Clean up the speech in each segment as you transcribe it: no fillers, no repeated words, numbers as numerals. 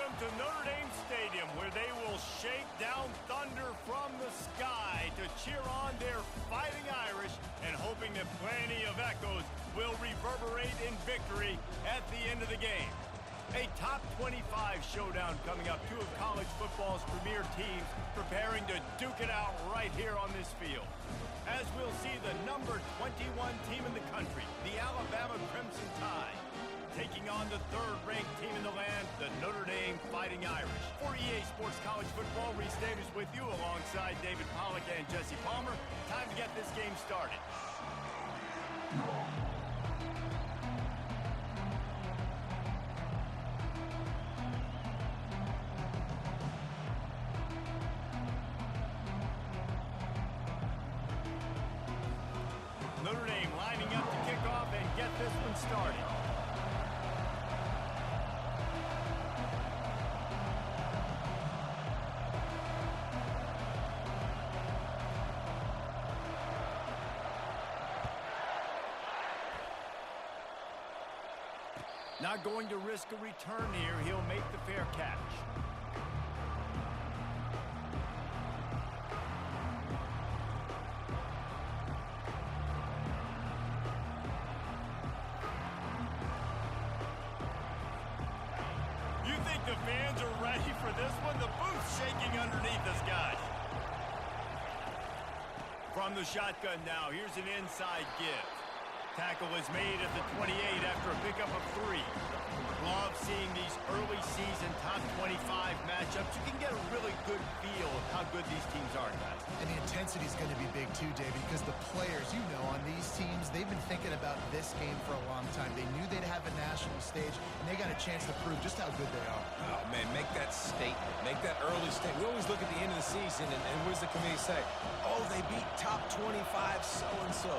Welcome to Notre Dame Stadium, where they will shake down thunder from the sky to cheer on their Fighting Irish and hoping that plenty of echoes will reverberate in victory at the end of the game. A top 25 showdown coming up. Two of college football's premier teams preparing to duke it out right here on this field. As we'll see the number 21 team in the country, the Alabama Crimson Tide, taking on the third-ranked team in the land, the Notre Dame Fighting Irish. For EA Sports College Football, Reese Davis with you alongside David Pollack and Jesse Palmer. Time to get this game started. Notre Dame lining up to kick off and get this one started. Not going to risk a return here. He'll make the fair catch. You think the fans are ready for this one? The booth's shaking underneath us, guys. From the shotgun now, here's an inside give. Tackle is made at the 28 after a pickup of 3. Love seeing these early season top 25 matchups. You can get a really good feel of how good these teams are, guys. And the intensity is going to be big too, David, because the players, you know, on these teams, they've been thinking about this game for a long time. They knew they'd have a national stage, and they got a chance to prove just how good they are. Oh, man, make that statement. Make that early statement. We always look at the end of the season, and what does the committee say? Oh, they beat top 25 so-and-so.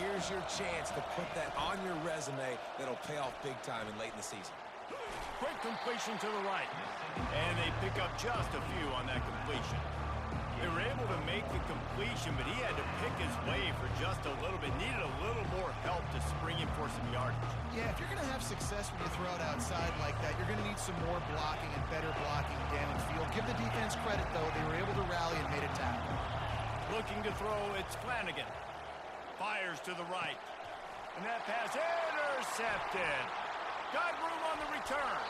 Here's your chance to put that on your resume that'll pay off big time and late in the season. Quick completion to the right. And they pick up just a few on that completion. They were able to make the completion, but he had to pick his way for just a little bit. Needed a little more help to spring him for some yardage. Yeah, if you're going to have success when you throw it outside like that, you're going to need some more blocking and better blocking downfield. Give the defense credit, though. They were able to rally and made a tackle. Looking to throw, it's Flanagan. Fires to the right. And that pass intercepted. Got room on the return.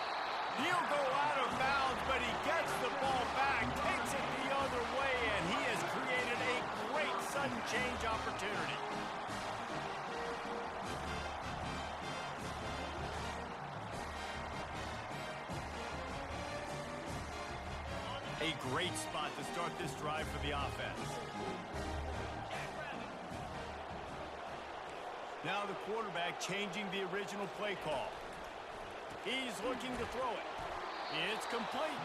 He'll go out of bounds, but he gets the ball back, takes it the other way, and he has created a great sudden change opportunity. A great spot to start this drive for the offense. Now the quarterback changing the original play call. He's looking to throw it. It's complete.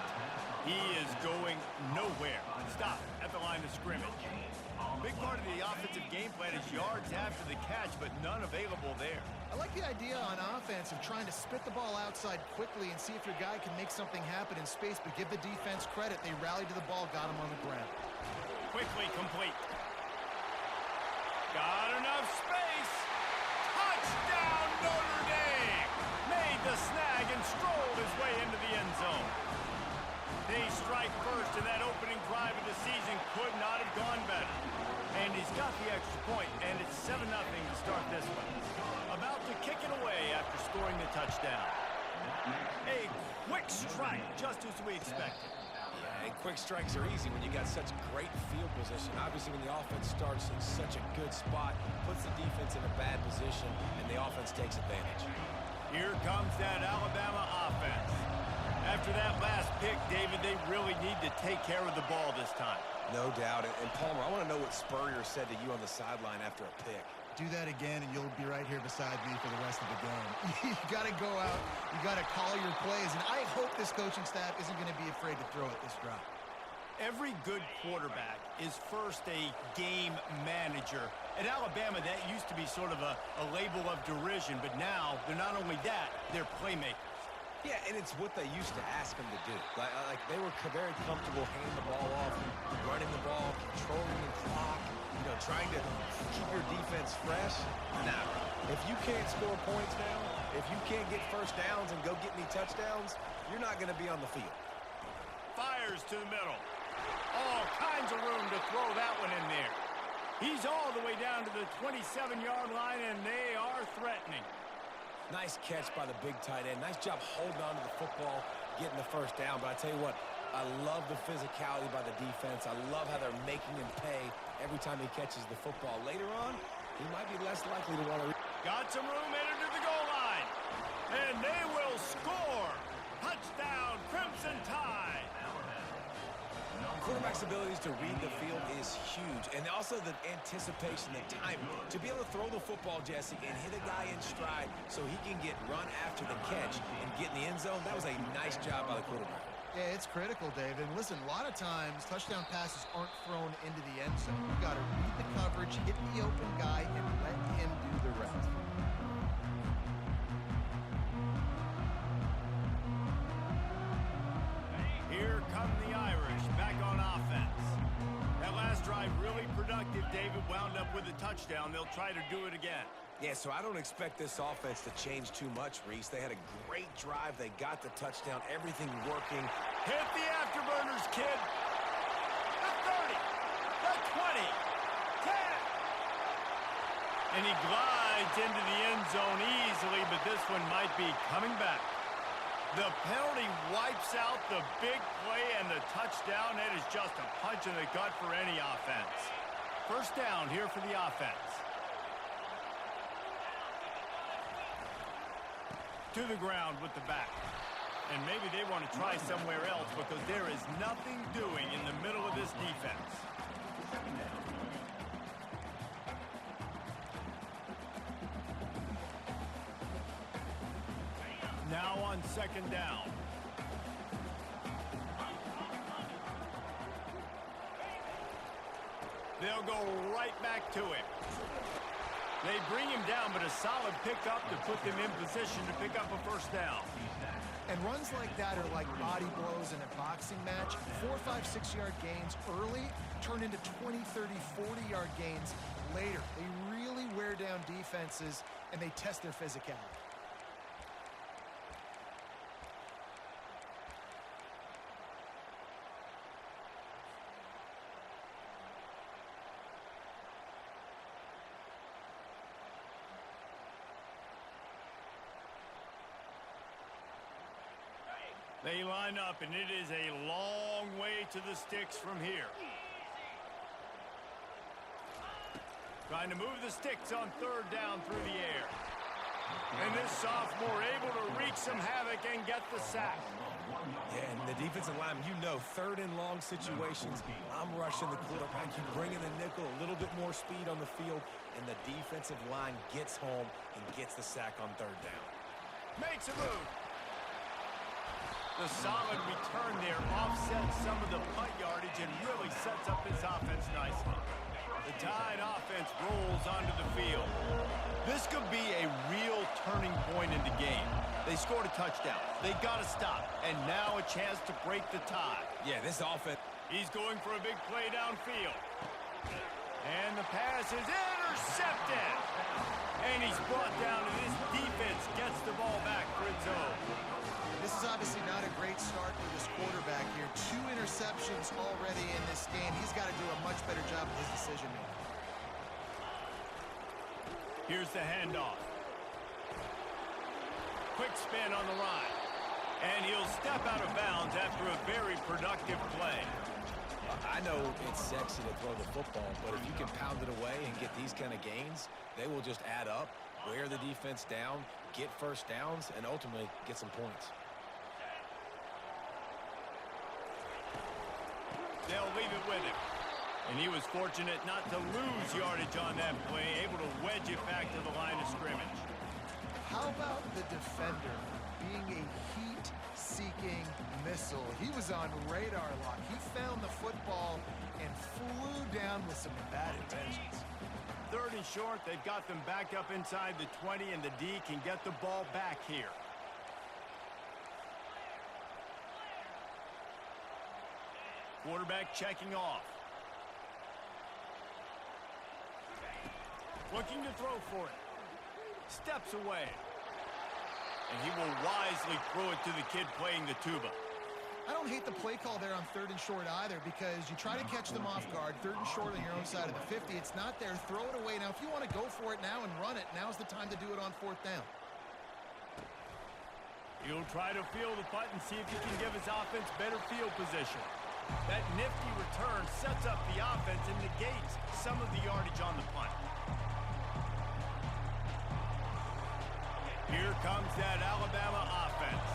He is going nowhere. Stop at the line of scrimmage. Big part of the offensive game plan is yards after the catch, but none available there. I like the idea on offense of trying to spit the ball outside quickly and see if your guy can make something happen in space, but give the defense credit. They rallied to the ball, got him on the ground. Quickly complete. Got enough space. Touchdown, Notre Dame! Made the snag and strolled his way into the end zone. They strike first, and that opening drive of the season could not have gone better. And he's got the extra point, and it's 7-0 to start this one. About to kick it away after scoring the touchdown. A quick strike, just as we expected. Yeah, and quick strikes are easy when you got such great field position. Obviously, when the offense starts in such a good spot, puts the defense in a bad position, and the offense takes advantage. Here comes that Alabama offense. After that last pick, David, they really need to take care of the ball this time. No doubt. And Palmer, I want to know what Spurrier said to you on the sideline after a pick. Do that again, and you'll be right here beside me for the rest of the game. You got to go out. You got to call your plays, and I hope this coaching staff isn't going to be afraid to throw it this drive. Every good quarterback is first a game manager. At Alabama, that used to be sort of a label of derision, but now they're not only that, they're playmakers. Yeah, and it's what they used to ask them to do. Like they were very comfortable handing the ball off, running the ball, controlling the clock. trying to keep your defense fresh? Nah. If you can't score points now, if you can't get first downs and go get any touchdowns, you're not going to be on the field. Fires to the middle. All kinds of room to throw that one in there. He's all the way down to the 27-yard line, and they are threatening. Nice catch by the big tight end. Nice job holding on to the football, getting the first down. But I tell you what, I love the physicality by the defense. I love how they're making him pay every time he catches the football. Later on, he might be less likely to want to... Got some room headed to the goal line. And they will score. Touchdown, Crimson Tide. Quarterback's abilities to read the field is huge. And also the anticipation, the time to be able to throw the football, Jesse, and hit a guy in stride so he can get run after the catch and get in the end zone. That was a nice job by the quarterback. Yeah, it's critical, Dave. And listen, a lot of times touchdown passes aren't thrown into the end zone. You got to read the coverage, hit the open guy, and let him do the rest. Here come the Irish back on offense. That last drive really productive. David wound up with a touchdown. They'll try to do it again. Yeah, so I don't expect this offense to change too much, Reese. They had a great drive. They got the touchdown. Everything working. Hit the afterburners, kid. The 30, the 20, 10. And he glides into the end zone easily, but this one might be coming back. The penalty wipes out the big play and the touchdown. That is just a punch in the gut for any offense. First down here for the offense. To the ground with the back. And maybe they want to try somewhere else because there is nothing doing in the middle of this defense. Now on second down. They'll go right back to him. They bring him down, but a solid pickup to put them in position to pick up a first down. And runs like that are like body blows in a boxing match. 4, 5, 6-yard gains early turn into 20, 30, 40-yard gains later. They really wear down defenses, and they test their physicality. They line up, and it is a long way to the sticks from here. Trying to move the sticks on third down through the air. And this sophomore able to wreak some havoc and get the sack. Yeah, and the defensive line, third and long situations, I'm rushing the quarterback. You bring in the nickel, a little bit more speed on the field, and the defensive line gets home and gets the sack on third down. Makes a move. The solid return there offsets some of the punt yardage and really sets up this offense nicely. The Tide offense rolls onto the field. This could be a real turning point in the game. They scored a touchdown. They got to stop. And now a chance to break the tie. Yeah, this offense. He's going for a big play downfield. And the pass is intercepted. And he's brought down, and this defense gets the ball back for its own. This is obviously not a great start for this quarterback here. 2 interceptions already in this game. He's got to do a much better job of his decision-making. Here's the handoff. Quick spin on the line. And he'll step out of bounds after a very productive play. I know it's sexy to throw the football, but if you can pound it away and get these kind of gains, they will just add up, wear the defense down, get first downs, and ultimately get some points. They'll leave it with him. And he was fortunate not to lose yardage on that play, able to wedge it back to the line of scrimmage. How about the defender being a heat-seeking missile? He was on radar lock. He found the football and flew down with some bad intentions. Third and short, they've got them back up inside the 20, and the D can get the ball back here. Quarterback checking off. Looking to throw for it. Steps away. And he will wisely throw it to the kid playing the tuba. I don't hate the play call there on 3rd and short either, because you try to catch them off guard, 3rd and short on your own side of the 50. It's not there. Throw it away. Now, if you want to go for it now and run it, now's the time to do it on 4th down. He'll try to field the punt and see if he can give his offense better field position. That nifty return sets up the offense and negates some of the yardage on the punt. Here comes that Alabama offense.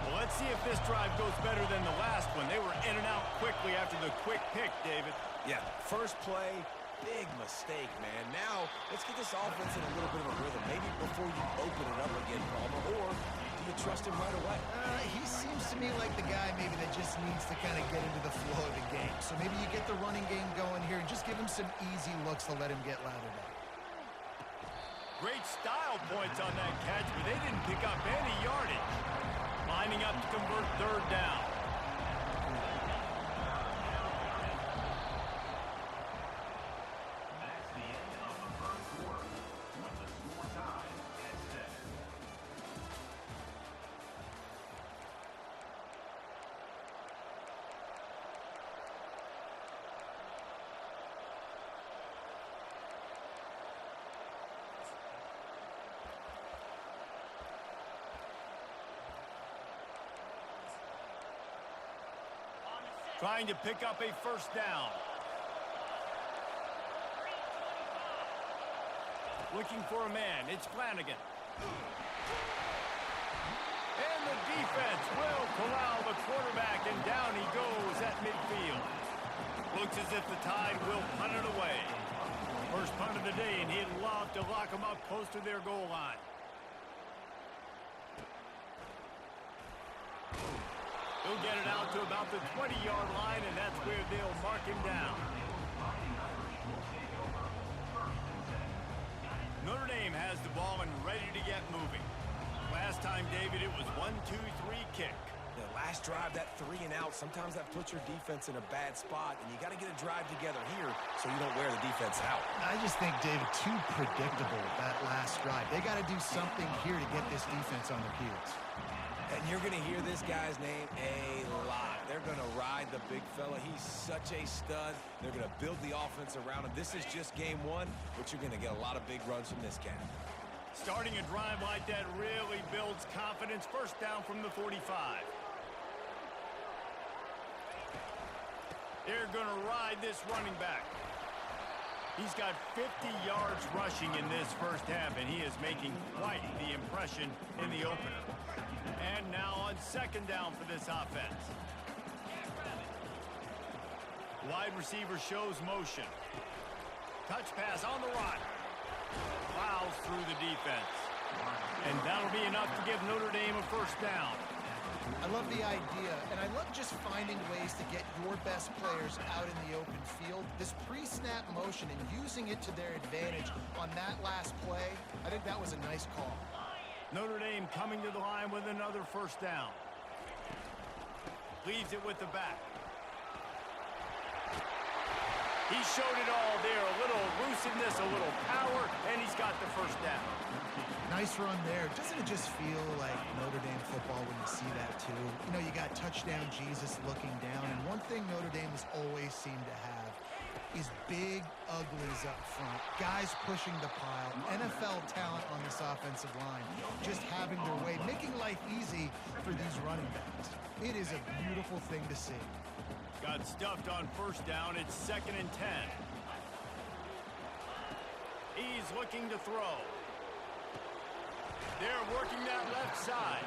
Well, let's see if this drive goes better than the last one. They were in and out quickly after the quick pick, David. Yeah, first play, big mistake, man. Now, let's get this offense in a little bit of a rhythm. Maybe before you open it up again, Palmer, or do you trust him right away? He seems to me like the guy maybe that just needs to kind of get into the flow of the game. So maybe you get the running game going here and just give him some easy looks to let him get lathered up. Great style points on that catch, but they didn't pick up any yardage. Lining up to convert 3rd down. Trying to pick up a 1st down. Looking for a man. It's Flanagan. And the defense will corral the quarterback, and down he goes at midfield. Looks as if the Tide will punt it away. First punt of the day, and he'd love to lock them up close to their goal line. He'll get it out to about the 20-yard line, and that's where they'll mark him down. Notre Dame has the ball and ready to get moving. Last time, David, it was 1-2-3 kick. The last drive, that 3 and out, sometimes that puts your defense in a bad spot, and you got to get a drive together here so you don't wear the defense out. I just think, David, too predictable, that last drive. They got to do something here to get this defense on their heels. And you're going to hear this guy's name a lot. They're going to ride the big fella. He's such a stud. They're going to build the offense around him. This is just game 1, but you're going to get a lot of big runs from this cat. Starting a drive like that really builds confidence. 1st down from the 45. They're going to ride this running back. He's got 50 yards rushing in this 1st half, and he is making quite the impression in the opener. And now on 2nd down for this offense. Wide receiver shows motion. Touch pass on the run. Plows through the defense. And that'll be enough to give Notre Dame a 1st down. I love the idea, and I love just finding ways to get your best players out in the open field. This pre-snap motion and using it to their advantage on that last play, I think that was a nice call. Notre Dame coming to the line with another 1st down. Leaves it with the back. He showed it all there. A little elusiveness, a little power, and he's got the 1st down. Nice run there. Doesn't it just feel like Notre Dame football when you see that too? You know, you got touchdown Jesus looking down, and one thing Notre Dame has always seemed to have is big uglies up front. Guys pushing the pile. NFL talent on this offensive line. Just having their way. Making life easy for these running backs. It is a beautiful thing to see. Got stuffed on 1st down. It's 2nd and 10. He's looking to throw. They're working that left side.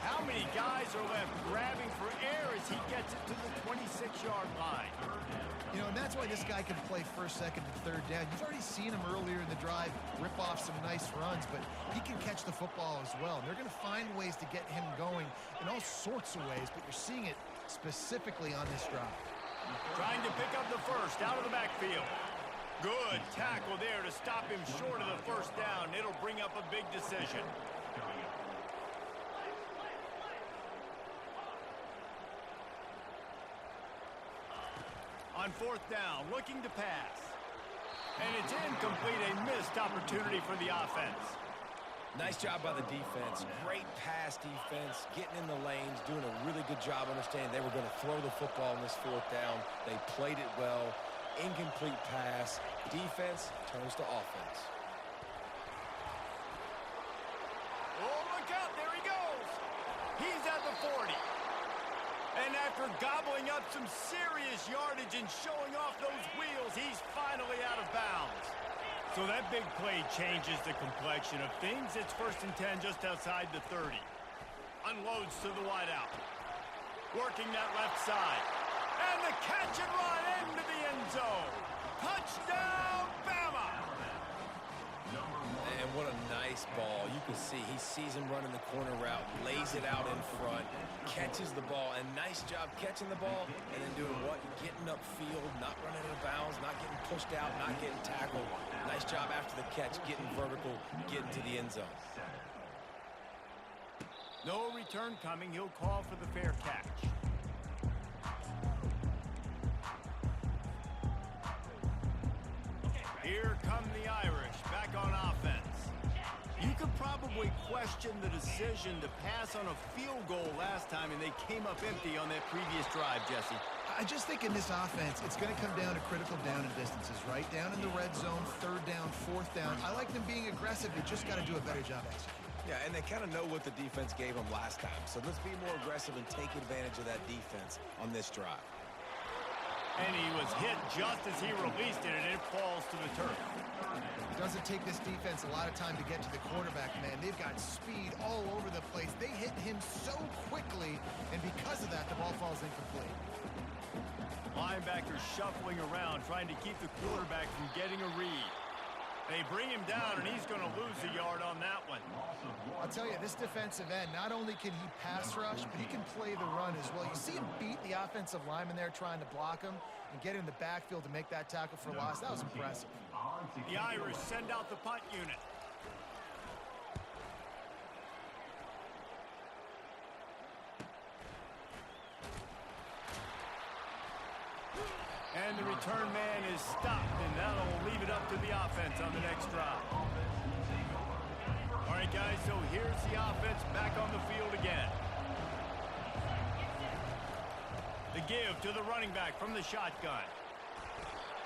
How many guys are left grabbing for air as he gets it to the 26-yard line? You know, and that's why this guy can play 1st, 2nd, and 3rd down. You've already seen him earlier in the drive rip off some nice runs, but he can catch the football as well. And they're going to find ways to get him going in all sorts of ways, but you're seeing it specifically on this drive. Trying to pick up the 1st out of the backfield. Good tackle there to stop him short of the 1st down. It'll bring up a big decision. On 4th down, looking to pass. And it's incomplete, a missed opportunity for the offense. Nice job by the defense. Great pass defense, getting in the lanes, doing a really good job understanding they were going to throw the football on this fourth down. They played it well. Incomplete pass. Defense turns to offense. Oh, look out. There he goes. He's at the 40. And after gobbling up some serious yardage and showing off those wheels, he's finally out of bounds. So that big play changes the complexion of things. It's 1st and 10 just outside the 30. Unloads to the wideout. Working that left side. And the catch and run into the end zone. Touchdown, Bama! And what a nice ball. You can see he sees him running the corner route, lays it out in front, catches the ball, and nice job catching the ball, and then doing what? Getting upfield, not running out of bounds, not getting pushed out, not getting tackled. Nice job after the catch, getting vertical, getting to the end zone. No return coming. He'll call for the fair catch. Here come the Irish, back on offense. You could probably question the decision to pass on a field goal last time, and they came up empty on that previous drive, Jesse. I just think in this offense, it's going to come down to critical down and distances, right? Down in the red zone, 3rd down, 4th down. I like them being aggressive. They just got to do a better job executing. Yeah, and they kind of know what the defense gave them last time. So let's be more aggressive and take advantage of that defense on this drive. And he was hit just as he released it, and it falls to the turf. It doesn't take this defense a lot of time to get to the quarterback, man. They've got speed all over the place. They hit him so quickly, and because of that, the ball falls incomplete. Linebackers shuffling around, trying to keep the quarterback from getting a read. They bring him down, and he's going to lose a yard on that one. I'll tell you, this defensive end, not only can he pass rush, but he can play the run as well. You see him beat the offensive lineman there trying to block him and get in the backfield to make that tackle for loss. That was impressive. The Irish send out the punt unit. And the return man is stopped, and that'll leave it up to the offense on the next drive. All right, guys, so here's the offense back on the field again. The give to the running back from the shotgun.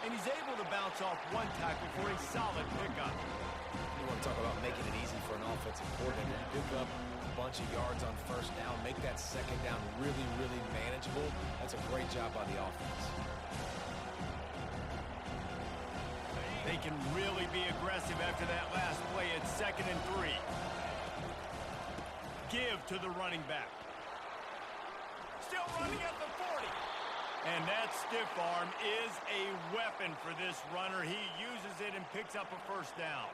And he's able to bounce off one tackle for a solid pickup. You want to talk about making it easy for an offensive coordinator. Pick up a bunch of yards on 1st down, make that 2nd down really, really manageable. That's a great job by the offense. They can really be aggressive after that last play at 2nd and 3. Give to the running back. Still running at the 40. And that stiff arm is a weapon for this runner. He uses it and picks up a 1st down.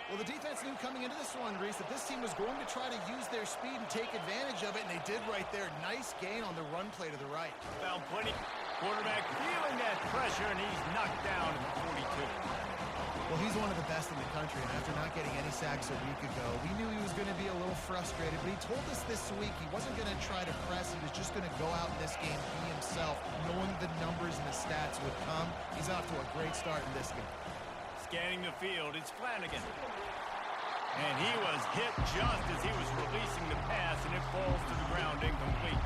Well, the defense knew coming into this one, Reese, that this team was going to try to use their speed and take advantage of it, and they did right there. Nice gain on the run play to the right. Found plenty. Quarterback feeling that pressure, and he's knocked down at the 42. Well, he's one of the best in the country, and after not getting any sacks a week ago, we knew he was going to be a little frustrated, but he told us this week he wasn't going to try to press. He was just going to go out in this game, be himself, knowing the numbers and the stats would come. He's off to a great start in this game. Scanning the field, it's Flanagan. And he was hit just as he was releasing the pass, and it falls to the ground incomplete.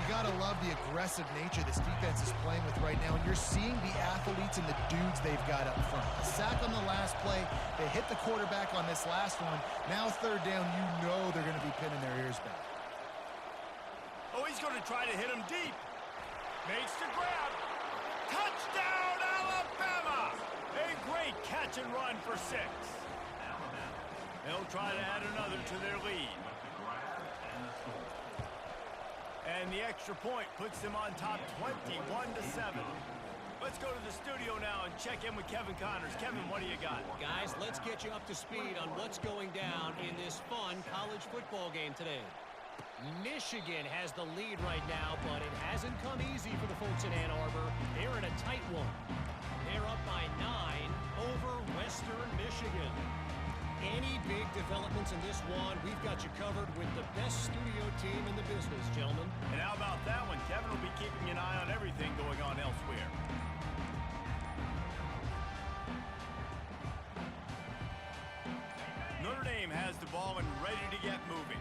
You gotta love the aggressive nature this defense is playing with right now, and you're seeing the athletes and the dudes they've got up front. A sack on the last play, they hit the quarterback on this last one. Now 3rd down, you know they're gonna be pinning their ears back. Oh, he's gonna try to hit him deep. Makes the grab. Touchdown, Alabama! A great catch and run for 6. They'll try to add another to their lead. And the extra point puts them on top 21-7. Let's go to the studio now and check in with Kevin Connors. Kevin, what do you got? Guys, let's get you up to speed on what's going down in this fun college football game today. Michigan has the lead right now, but it hasn't come easy for the folks in Ann Arbor. They're in a tight one. They're up by 9 over Western Michigan. Any big developments in this one, we've got you covered with the best studio team in the business, gentlemen. And how about that one? Kevin will be keeping an eye on everything going on elsewhere. Dame has the ball and ready to get moving.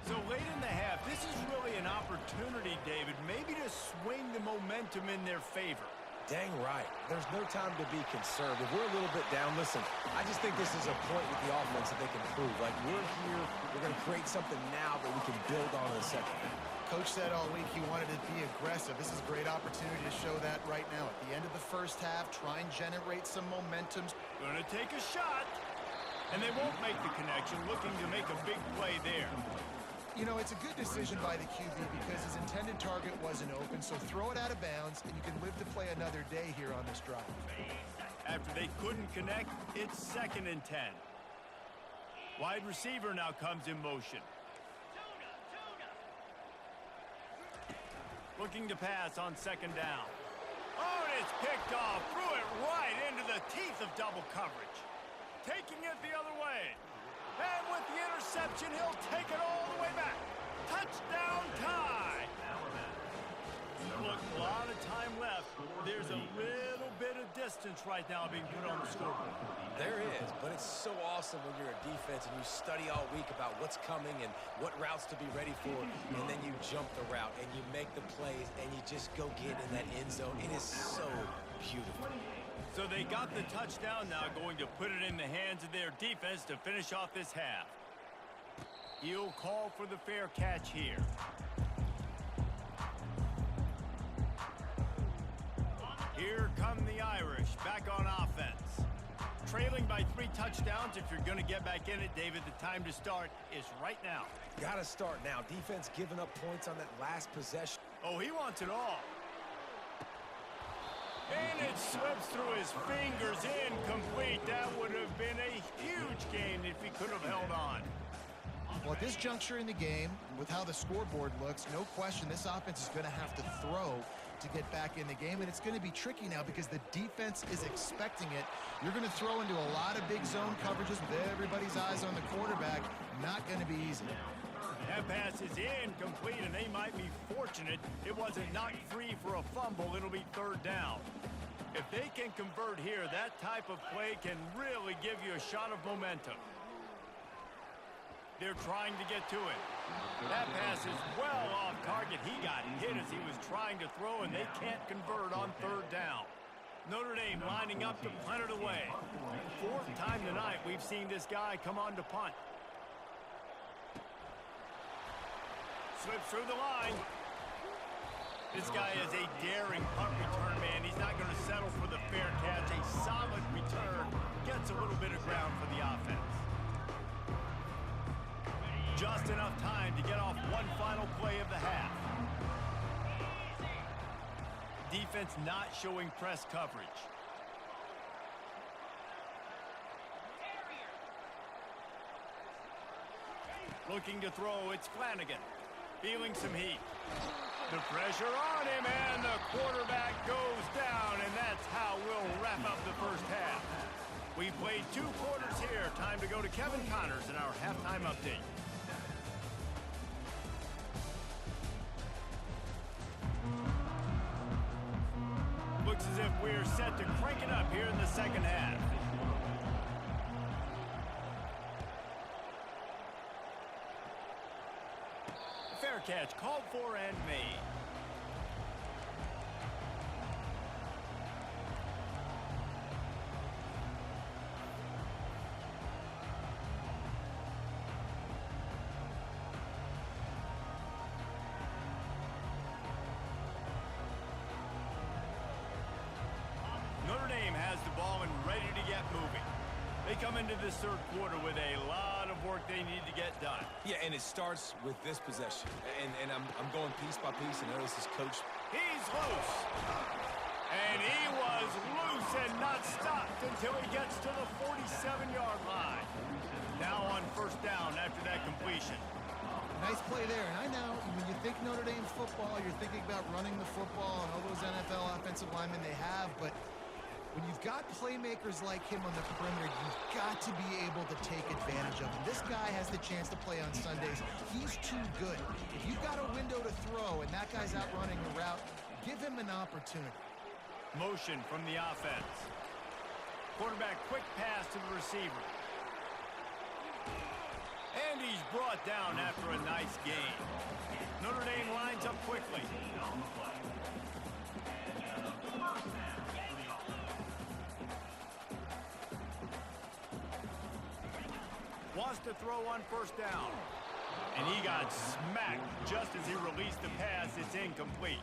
So late in the half, this is really an opportunity, David, maybe to swing the momentum in their favor. Dang right. There's no time to be concerned. If we're a little bit down, listen, I just think this is a point with the offense that they can prove. Like, we're here, we're going to create something now that we can build on in the second half. Coach said all week he wanted to be aggressive. This is a great opportunity to show that right now. At the end of the first half, try and generate some momentum. Gonna take a shot, and they won't make the connection, looking to make a big play there. You know, it's a good decision by the QB because his intended target wasn't open, so throw it out of bounds, and you can live to play another day here on this drive. After they couldn't connect, it's 2nd and 10. Wide receiver now comes in motion. Looking to pass on 2nd down. Oh, and it's picked off. Threw it right into the teeth of double coverage. Taking it the other way. And with the interception, he'll take it all the way back. Touchdown tie. Look, a lot of time left. There's a little bit of distance right now being put on the scoreboard. There is, but it's so awesome when you're a defense and you study all week about what's coming and what routes to be ready for, and then you jump the route and you make the plays and you just go get in that end zone. It is so beautiful. So they got the touchdown now, going to put it in the hands of their defense to finish off this half. He'll call for the fair catch here. Here come the Irish, back on offense. Trailing by 3 touchdowns. If you're going to get back in it, David, the time to start is right now. Got to start now. Defense giving up points on that last possession. Oh, he wants it all. And it slips through his fingers, incomplete. That would have been a huge gain if he could have held on. Well, at this juncture in the game, with how the scoreboard looks, no question this offense is going to have to throw to get back in the game, and it's going to be tricky now because the defense is expecting it. You're going to throw into a lot of big zone coverages with everybody's eyes on the quarterback. Not going to be easy. That pass is incomplete, and they might be fortunate it wasn't knocked free for a fumble. It'll be 3rd down. If they can convert here, that type of play can really give you a shot of momentum. They're trying to get to it. That pass is well off target. He got hit as he was trying to throw, and they can't convert on 3rd down. Notre Dame lining up to punt it away. 4th time tonight we've seen this guy come on to punt. Slips through the line. This guy is a daring punt return man. He's not going to settle for the fair catch. A solid return. Gets a little bit of ground for the offense. Just enough time to get off one final play of the half. Defense not showing press coverage. Looking to throw, it's Flanagan. Feeling some heat. The pressure on him, and the quarterback goes down, and that's how we'll wrap up the first half. We've played 2 quarters here. Time to go to Kevin Connors in our halftime update. Looks as if we're set to crank it up here in the second half. Fair catch called for and made. Notre Dame has the ball and ready to get moving. They come into this 3rd quarter with a lot of work they need to get done. Yeah, and it starts with this possession. And I'm going piece by piece, and notice this coach. He's loose. And he was loose and not stopped until he gets to the 47-yard line. Now on 1st down after that completion. Nice play there. And I know when you think Notre Dame football, you're thinking about running the football and all those NFL offensive linemen they have, but when you've got playmakers like him on the perimeter, you've got to be able to take advantage of him. This guy has the chance to play on Sundays. He's too good. If you've got a window to throw and that guy's out running a route, give him an opportunity. Motion from the offense. Quarterback quick pass to the receiver. And he's brought down after a nice gain. Notre Dame lines up quickly. Wants to throw on first down. And he got smacked just as he released the pass. It's incomplete.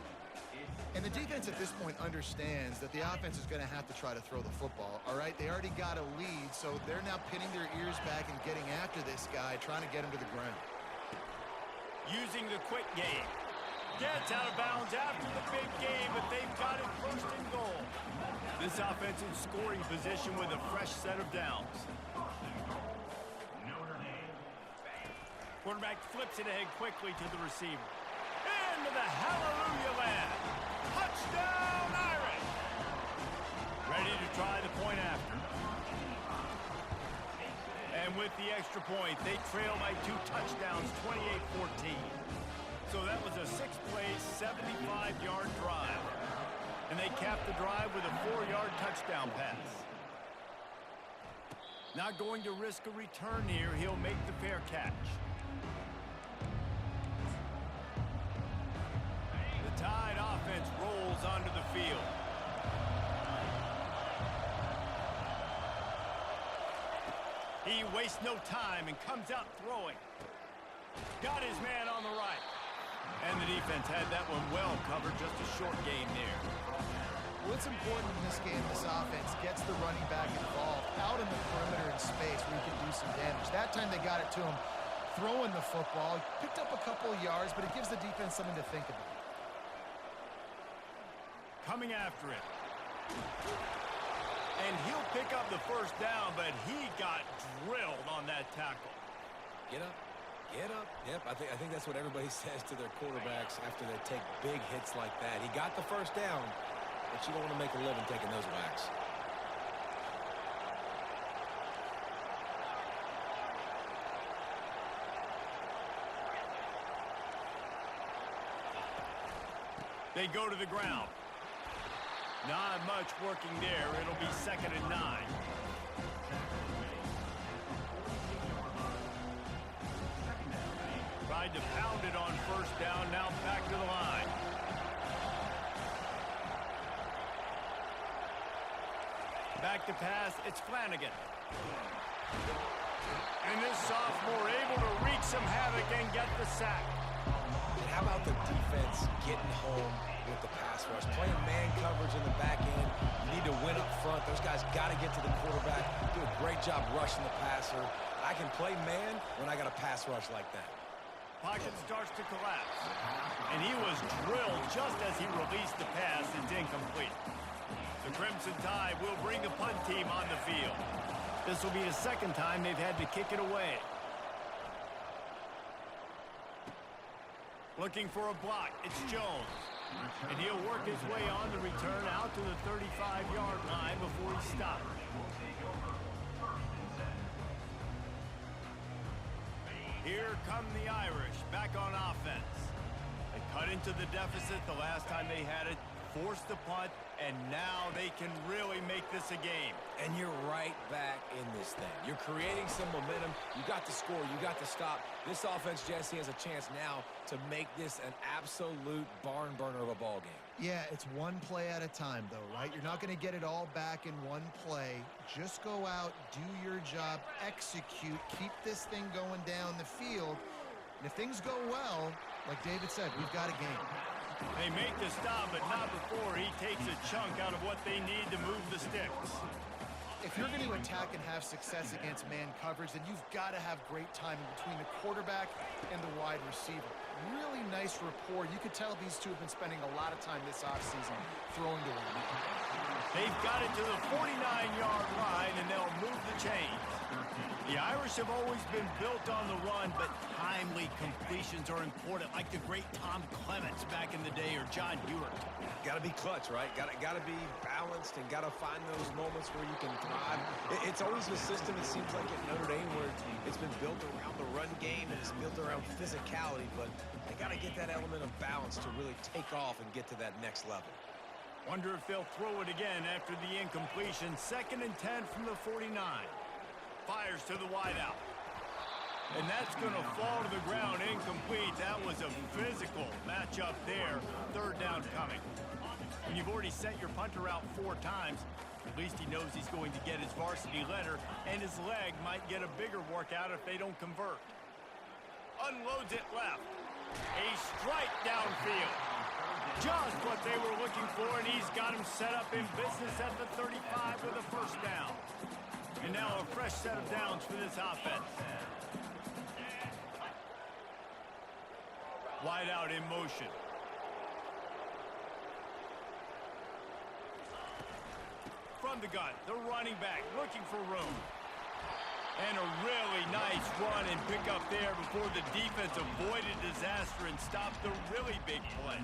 And the defense at this point understands that the offense is going to have to try to throw the football, all right? They already got a lead, so they're now pinning their ears back and getting after this guy, trying to get him to the ground. Using the quick game. Gets out of bounds after the big game, but they've got it first and goal. This offense in scoring position with a fresh set of downs. Quarterback flips it ahead quickly to the receiver. Into the hallelujah land. Touchdown, Irish! Ready to try the point after. And with the extra point, they trail by 2 touchdowns, 28-14. So that was a 6-play, 75-yard drive. And they capped the drive with a 4-yard touchdown pass. Not going to risk a return here. He'll make the fair catch. The Tide offense rolls onto the field. He wastes no time and comes out throwing. Got his man on the right. And the defense had that one well covered, just a short game there. What's important in this game, this offense gets the running back involved out in the perimeter in space where he can do some damage. That time they got it to him throwing the football. Picked up a couple of yards, but it gives the defense something to think about. Coming after it. And he'll pick up the first down, but he got drilled on that tackle. Get up. Get up. Yep, I think that's what everybody says to their quarterbacks after they take big hits like that. He got the first down, but you don't want to make a living taking those whacks. They go to the ground. Not much working there. It'll be 2nd and 9. Tried to pound it on first down. Now back to the line. Back to pass. It's Flanagan. And this sophomore able to wreak some havoc and get the sack. And how about the defense getting home with the pass rush? Playing man coverage in the back end. You need to win up front. Those guys got to get to the quarterback. Do a great job rushing the passer. I can play man when I got a pass rush like that. Pocket starts to collapse. And he was drilled just as he released the pass. It's incomplete. The Crimson Tide will bring the punt team on the field. This will be the second time they've had to kick it away. Looking for a block. It's Jones. And he'll work his way on the return out to the 35-yard line before he stops. Here come the Irish back on offense. They cut into the deficit the last time they had it, forced the punt, and now they can really make this a game. And you're right back in this thing. You're creating some momentum. You got to score. You got to stop. This offense, Jesse, has a chance now to make this an absolute barn burner of a ball game. Yeah, it's one play at a time, though, right? You're not going to get it all back in one play. Just go out, do your job, execute, keep this thing going down the field. And if things go well, like David said, we've got a game. They make the stop, but not before he takes a chunk out of what they need to move the sticks. If you're going to attack and have success against man coverage, then you've got to have great timing between the quarterback and the wide receiver. Really nice rapport. You could tell these two have been spending a lot of time this offseason throwing to one another. They've got it to the 49-yard line, and they'll move the chains. The Irish have always been built on the run, but timely completions are important, like the great Tom Clements back in the day or John Ewert. Got to be clutch, right? Got to be balanced and got to find those moments where you can thrive. It's always a system, it seems like, at Notre Dame where it's been built around the run game and it's built around physicality, but they got to get that element of balance to really take off and get to that next level. Wonder if they'll throw it again after the incompletion. 2nd and 10 from the 49. Fires to the wideout. And that's going to fall to the ground incomplete. That was a physical matchup there. Third down coming. When you've already sent your punter out 4 times, at least he knows he's going to get his varsity letter, and his leg might get a bigger workout if they don't convert. Unloads it left. A strike downfield. Just what they were looking for, and he's got him set up in business at the 35 with a first down. And now a fresh set of downs for this offense. Wide out in motion. From the gun, the running back looking for room. And a really nice run and pick up there before the defense avoided disaster and stopped the really big play.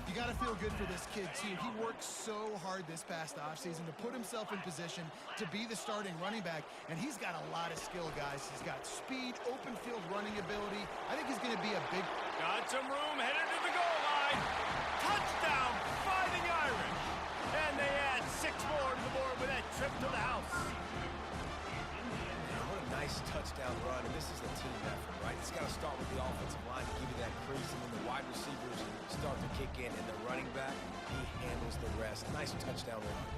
You got to feel good for this kid, too. He worked so hard this past offseason to put himself in position to be the starting running back, and he's got a lot of skill, guys. He's got speed, open field running ability. I think he's going to be a big... Got some room, headed to the goal line. Touchdown, Fighting Irish. And they add 6 more to the board with that trip to the house. Man, what a nice touchdown run, and this is a team effort, right? It's got to start with the offensive line to give you that crease, and then the wide receivers start to kick in, and the running back, he handles the rest. Nice touchdown run.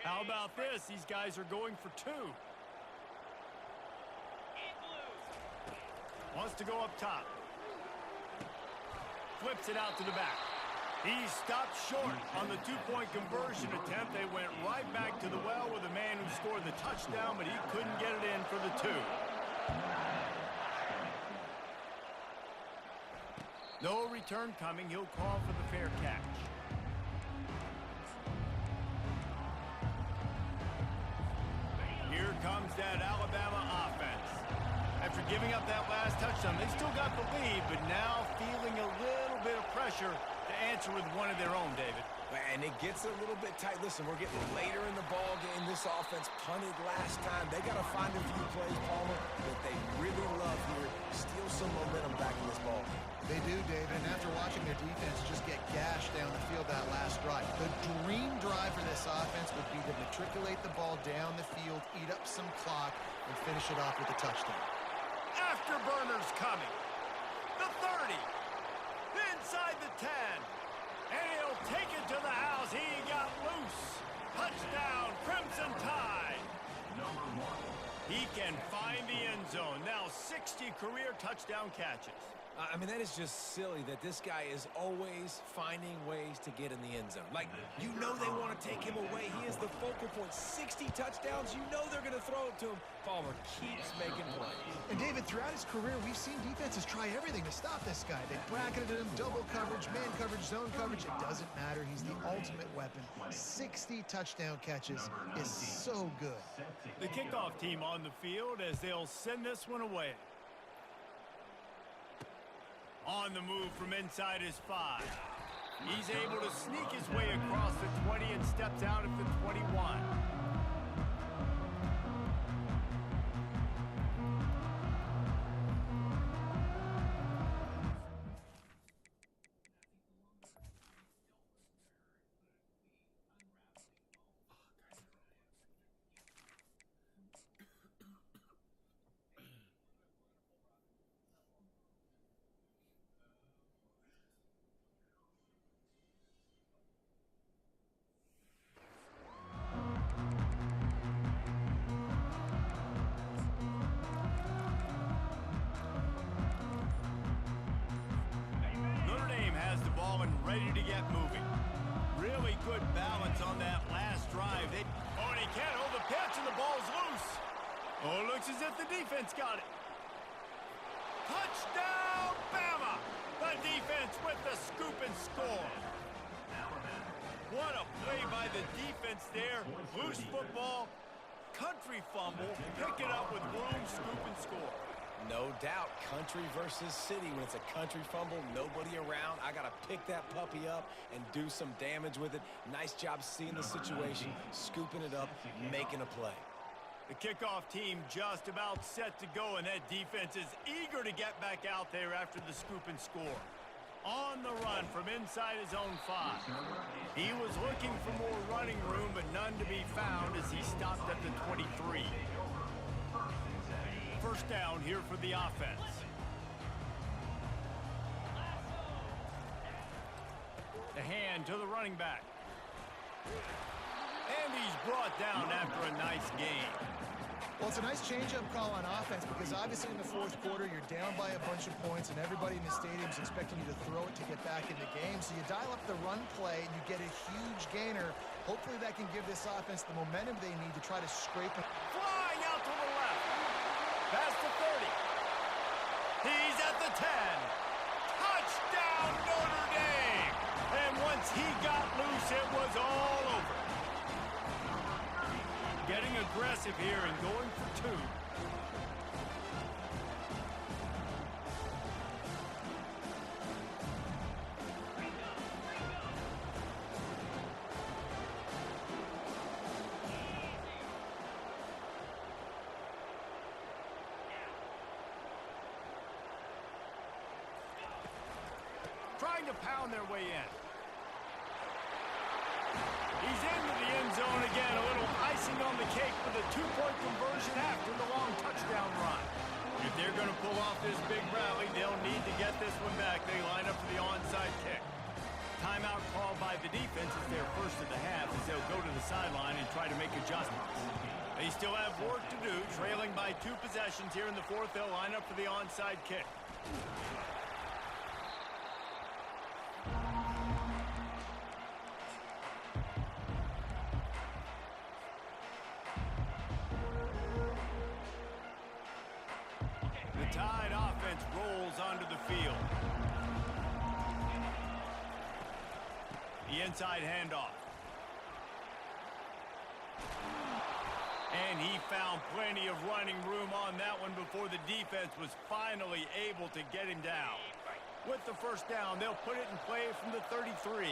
How about this? These guys are going for 2. Wants to go up top. Flips it out to the back. He stopped short on the 2-point conversion attempt. They went right back to the well with the man who scored the touchdown, but he couldn't get it in for the 2. No return coming. He'll call for the fair catch. Here comes that Alabama offense. After giving up that last touchdown, they still got the lead, but now feeling a little bit of pressure to answer with one of their own, David. And it gets a little bit tight. Listen, we're getting later in the ball game. This offense punted last time. They got to find a few plays, Palmer, that they really love here. Steal some momentum back in this ball game. They do, David, and after watching their defense just get gashed down the field that last drive, the dream drive for this offense would be to matriculate the ball down the field, eat up some clock, and finish it off with a touchdown. Afterburners coming. The 30. Inside the 10. And he'll take it to the house. He got loose. Touchdown, Crimson Tide. He can find the end zone. Now 60 career touchdown catches. I mean, that is just silly that this guy is always finding ways to get in the end zone. Like, you know they want to take him away. He is the focal point. 60 touchdowns, you know they're going to throw it to him. Palmer keeps making plays. And, David, throughout his career, we've seen defenses try everything to stop this guy. They bracketed him, double coverage, man coverage, zone coverage. It doesn't matter. He's the ultimate weapon. 60 touchdown catches is so good. The kickoff team on the field as they'll send this one away. On the move from inside his 5. He's able to sneak his way across the 20 and steps out at the 21. Ready to get moving. Really good balance on that last drive. And he can't hold the pitch, and the ball's loose. Oh, it looks as if the defense got it. Touchdown, Bama! The defense with the scoop and score. What a play by the defense there. Loose football, country fumble, pick it up with room, scoop and score. No doubt, country versus city. When it's a country fumble, nobody around, I got to pick that puppy up and do some damage with it. Nice job seeing the situation, scooping it up, making a play. The kickoff team just about set to go, and that defense is eager to get back out there after the scoop and score. On the run from inside his own 5. He was looking for more running room, but none to be found as he stopped at the 23. First down here for the offense. The hand to the running back. And he's brought down after a nice gain. Well, it's a nice change-up call on offense because obviously in the fourth quarter you're down by a bunch of points and everybody in the stadium is expecting you to throw it to get back in the game. So you dial up the run play and you get a huge gainer. Hopefully that can give this offense the momentum they need to try to scrape it. Flying out to the left. Past the 30. He's at the 10. Touchdown Notre Dame. And once he got loose, it was all over. Getting aggressive here and going for 2. Trying to pound their way in. He's into the end zone again. A little icing on the cake with a 2-point conversion after the long touchdown run. If they're going to pull off this big rally, they'll need to get this one back. They line up for the onside kick. Timeout called by the defense is their first of the half as they'll go to the sideline and try to make adjustments. They still have work to do. Trailing by 2 possessions here in the fourth, they'll line up for the onside kick. Tide offense rolls onto the field. The inside handoff. And he found plenty of running room on that one before the defense was finally able to get him down. With the first down, they'll put it in play from the 33.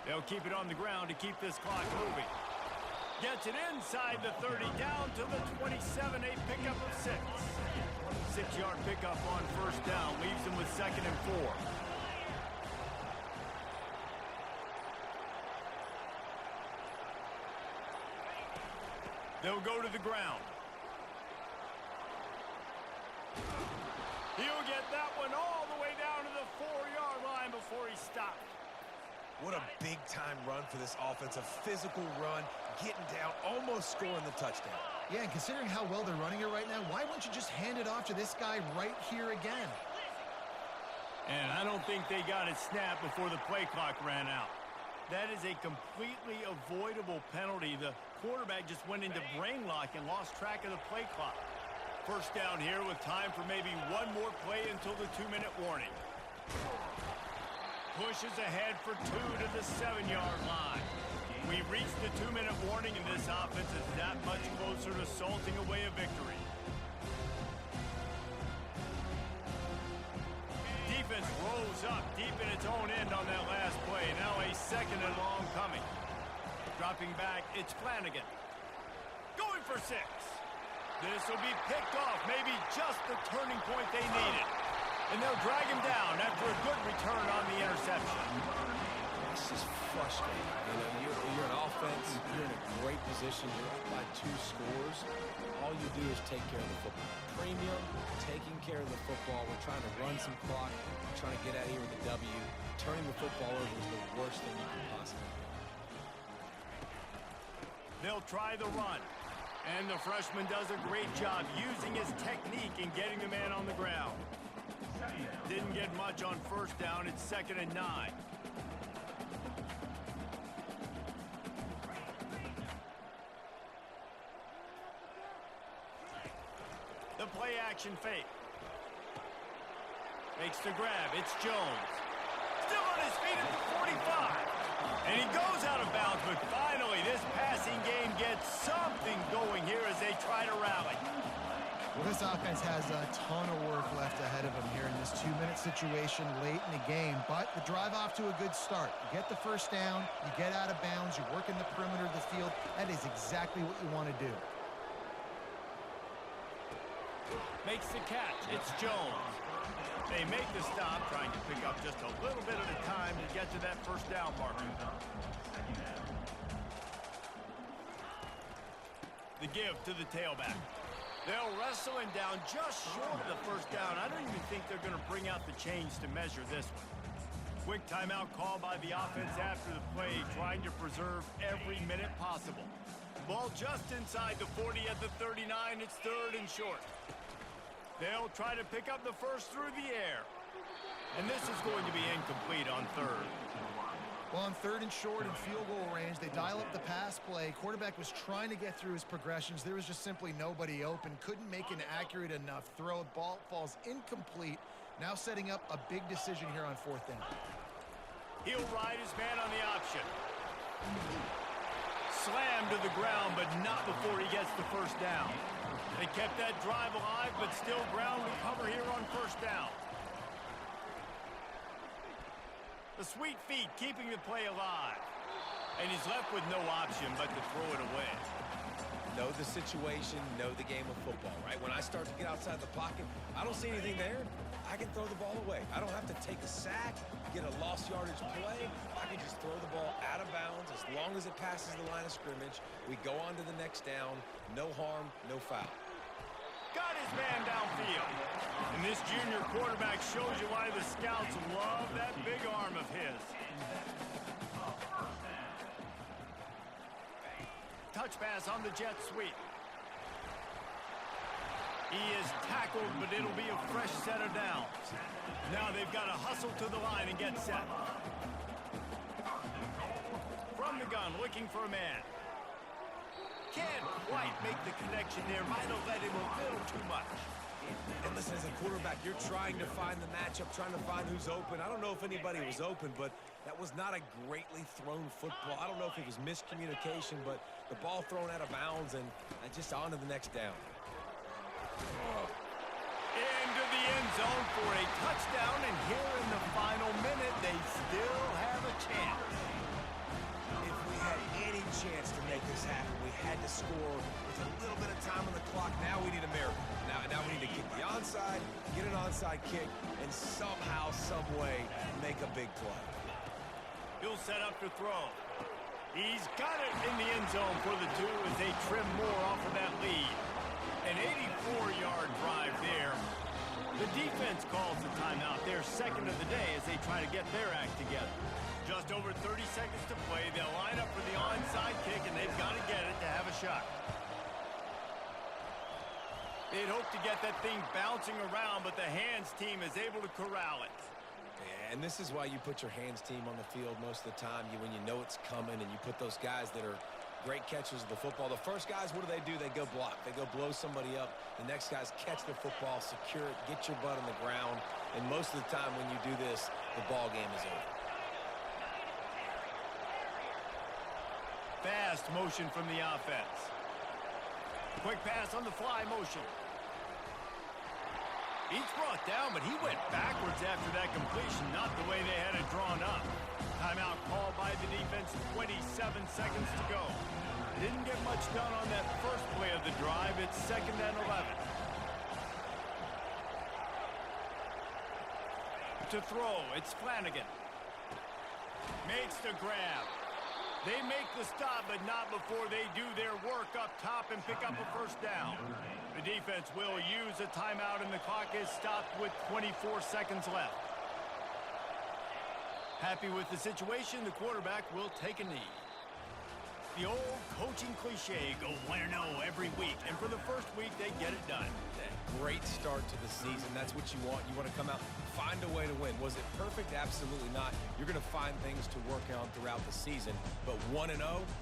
They'll keep it on the ground to keep this clock moving. Gets it inside the 30, down to the 27, a pickup of 6. 6-yard pickup on first down, leaves them with 2nd and 4. They'll go to the ground. He'll get that one all the way down to the 4-yard line before he stopped. What a big-time run for this offense. A physical run, getting down, almost scoring the touchdown. Yeah, and considering how well they're running it right now, why wouldn't you just hand it off to this guy right here again? And I don't think they got it snapped before the play clock ran out. That is a completely avoidable penalty. The quarterback just went into brain lock and lost track of the play clock. First down here with time for maybe one more play until the 2-minute warning. Pushes ahead for 2 to the 7-yard line. We've reached the 2-minute warning, and this offense is that much closer to salting away a victory. Defense rolls up deep in its own end on that last play. Now a 2nd and long coming. Dropping back, it's Flanagan. Going for 6. This will be picked off, maybe just the turning point they needed. And they'll drag him down after a good return on the interception. It's just frustrating. You know, you're an offense, you're in a great position, you're up by 2 scores. All you do is take care of the football. Premium, taking care of the football. We're trying to run some clock, we're trying to get out of here with a W. Turning the football over is the worst thing you can possibly do. They'll try the run. And the freshman does a great job using his technique and getting the man on the ground. Didn't get much on first down. It's 2nd and 9. The play action fake. Makes the grab. It's Jones. Still on his feet at the 45. And he goes out of bounds, but finally this passing game gets something going here as they try to rally. Well, this offense has a ton of work left ahead of them here in this 2-minute situation late in the game, but the drive off to a good start. You get the first down, you get out of bounds, you're working the perimeter of the field. That is exactly what you want to do. Makes the catch. It's Jones. They make the stop, trying to pick up just a little bit at a time to get to that first down marker. The give to the tailback. They'll wrestle him down just short of the first down. I don't even think they're going to bring out the chains to measure this one. Quick timeout call by the offense after the play, trying to preserve every minute possible. Ball just inside the 40 at the 39. It's 3rd and short. They'll try to pick up the first through the air. And this is going to be incomplete on 3rd. Well, on 3rd and short and field goal range, they dial up the pass play. Quarterback was trying to get through his progressions. There was just simply nobody open. Couldn't make an accurate enough throw. Ball falls incomplete. Now setting up a big decision here on 4th down. He'll ride his man on the option. Slammed to the ground, but not before he gets the first down. They kept that drive alive, but still ground to cover here on 1st down. The sweet feet keeping the play alive. And he's left with no option but to throw it away. Know the situation, know the game of football, right? When I start to get outside the pocket, I don't see anything there. I can throw the ball away. I don't have to take a sack, get a lost yardage play. I can just throw the ball out of bounds as long as it passes the line of scrimmage. We go on to the next down. No harm, no foul. Got his man downfield. And this junior quarterback shows you why the scouts love that big arm of his. Touch pass on the jet sweep. He is tackled, but it'll be a fresh set of downs. Now they've got to hustle to the line and get set. From the gun, looking for a man. Can't quite make the connection there. Might have let him a little too much. And listen, as a quarterback, you're trying to find the matchup, trying to find who's open. I don't know if anybody was open, but that was not a greatly thrown football. I don't know if it was miscommunication, but the ball thrown out of bounds and just on to the next down. Into the end zone for a touchdown, and here in the final minute, they still have a chance. If we had any chance to make this happen, we had to score with a little bit of time on the clock. Now we need a miracle. Now we need to kick the onside, get an onside kick, and somehow, some way, make a big play. He'll set up to throw. He's got it in the end zone for the 2 as they trim more off of that lead. An 84-yard drive there. The defense calls the timeout, their second of the day, as they try to get their act together. Just over 30 seconds to play. They'll line up for the onside kick, and they've got to get it to have a shot. They'd hope to get that thing bouncing around, but the hands team is able to corral it. Yeah, and this is why you put your hands team on the field most of the time. When you know it's coming, and you put those guys that are great catchers of the football. The first guys, what do? They go block. They go blow somebody up. The next guys catch the football, secure it, get your butt on the ground. And most of the time when you do this, the ball game is over. Fast motion from the offense. Quick pass on the fly motion. He's brought down, but he went backwards after that completion, not the way they had it drawn up. Timeout called by the defense, 27 seconds to go. Didn't get much done on that first play of the drive. It's 2nd and 11. To throw, it's Flanagan. Makes the grab. They make the stop, but not before they do their work up top and pick up a first down. The defense will use a timeout, and the clock is stopped with 24 seconds left. Happy with the situation, the quarterback will take a knee. The old coaching cliche, go 1-0 every week, and for the first week, they get it done. Great start to the season. That's what you want. You want to come out, find a way to win. Was it perfect? Absolutely not. You're going to find things to work on throughout the season, but 1-0,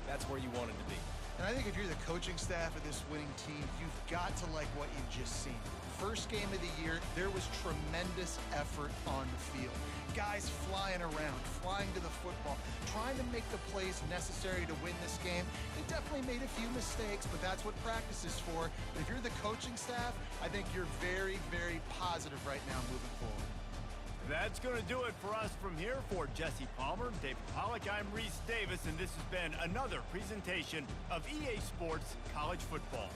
that's where you want it to be. And I think if you're the coaching staff of this winning team, you've got to like what you've just seen. First game of the year, there was tremendous effort on the field. Guys flying around, flying to the football, trying to make the plays necessary to win this game. They definitely made a few mistakes, but that's what practice is for. But if you're the coaching staff, I think you're very, very positive right now moving forward. That's going to do it for us from here. For Jesse Palmer, David Pollack, I'm Reese Davis, and this has been another presentation of EA Sports College Football.